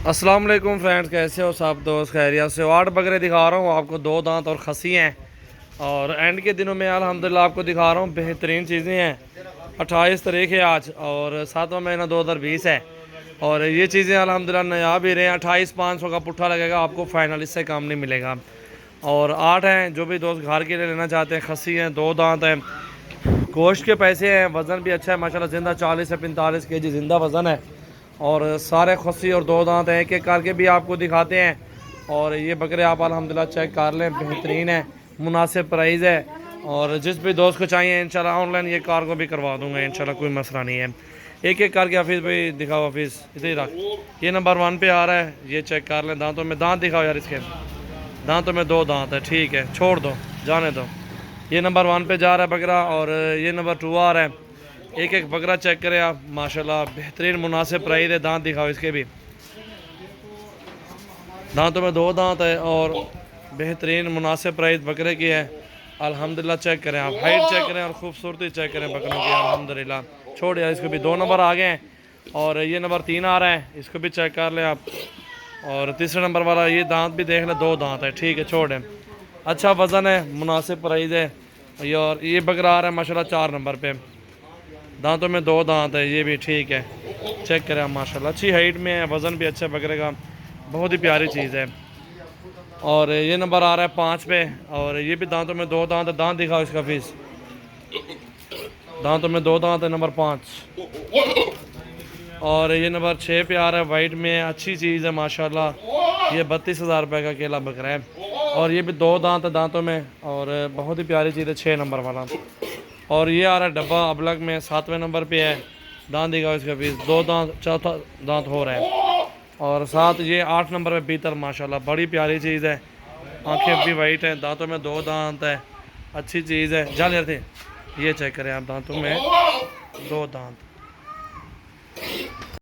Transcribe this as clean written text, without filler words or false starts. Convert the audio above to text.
अस्सलाम वालेकुम फ्रेंड्स, कैसे हो सब दोस्त? खैरियत से हो? 8 बकरे दिखा रहा हूँ आपको, 2 दांत और खसी हैं। और एंड के दिनों में अल्हम्दुलिल्लाह आपको दिखा रहा हूँ बेहतरीन चीज़ें हैं। 28 तारीख है आज और 7वां महीना 2020 है। और ये चीज़ें अल्हम्दुलिल्लाह नया भी रहे हैं। 28,500 का पुट्ठा लगेगा आपको, फाइनल इससे कम नहीं मिलेगा। और 8 हैं, जो भी दोस्त घर के लिए लेना चाहते हैं। खसी हैं, 2 दांत हैं, गोश्त के पैसे हैं, वज़न भी अच्छा है माशाल्लाह। ज़िंदा 40 से 45 केजी ज़िंदा वज़न है। और सारे खस्सी और 2 दांत हैं, एक एक करके भी आपको दिखाते हैं। और ये बकरे आप अल्हम्दुलिल्लाह चेक कर लें, बेहतरीन है, मुनासिब प्राइस है। और जिस भी दोस्त को चाहिए इंशाल्लाह ऑनलाइन ये कार्गो भी करवा दूंगा इंशाल्लाह, कोई मसला नहीं है। एक एक करके हफीज़ भाई दिखाओ, हफीज़ इधर ही रख। ये नंबर 1 पे आ रहा है, ये चेक कर लें। दांतों में दांत दिखाओ यार, इसके दांतों में 2 दांत है, ठीक है, छोड़ दो, जाने दो। ये नंबर 1 पे जा रहा है बकरा और ये नंबर 2 आ रहा है। एक एक बकरा चेक करें आप, माशाल्लाह बेहतरीन मुनासिब प्राइस है। दांत दिखाओ इसके भी, दांतों में 2 दांत है और बेहतरीन मुनासिब प्राइस बकरे की है अल्हम्दुलिल्लाह। चेक करें आप, हाइट चेक करें और खूबसूरती चेक करें बकरों की अल्हम्दुलिल्लाह। छोड़ यार इसको भी, 2 नंबर आ गए हैं। और ये नंबर 3 आ रहा है, इसको भी चेक कर लें आप। और तीसरे नंबर वाला ये दांत भी देख लें, 2 दांत है, ठीक है, छोड़ें। अच्छा वज़न है, मुनासिब प्राइस है। और ये बकरा आ रहा है माशाल्लाह 4 नंबर पे, दांतों में 2 दांत है, ये भी ठीक है। चेक करें आप, माशाल्लाह अच्छी हाइट में है, वज़न भी अच्छा बकरे का, बहुत ही प्यारी चीज़ है। और ये नंबर आ रहा है 5 पे और ये भी दांतों में 2 दांत है। दांत दिखाओ इसका फीस, दांतों में 2 दांत है, नंबर 5। और ये नंबर 6 पे आ रहा है, वाइट में, अच्छी चीज़ है माशाल्लाह। ये 32,000 रुपये का अकेला बकरा है। और ये भी 2 दांत है दांतों में और बहुत ही प्यारी चीज़ है, 6 नंबर वाला। और ये आ रहा है डब्बा अबलग में, 7वें नंबर पे है। दांत दिखाओ इसका फीस, 2 दांत, चौथा दांत हो रहा है। और साथ ये 8 नंबर पे पीतल, माशाल्लाह बड़ी प्यारी चीज़ है। आंखें भी वाइट हैं, दांतों में 2 दांत है, अच्छी चीज़ है। जा लेते, ये चेक करें आप, दांतों में 2 दांत।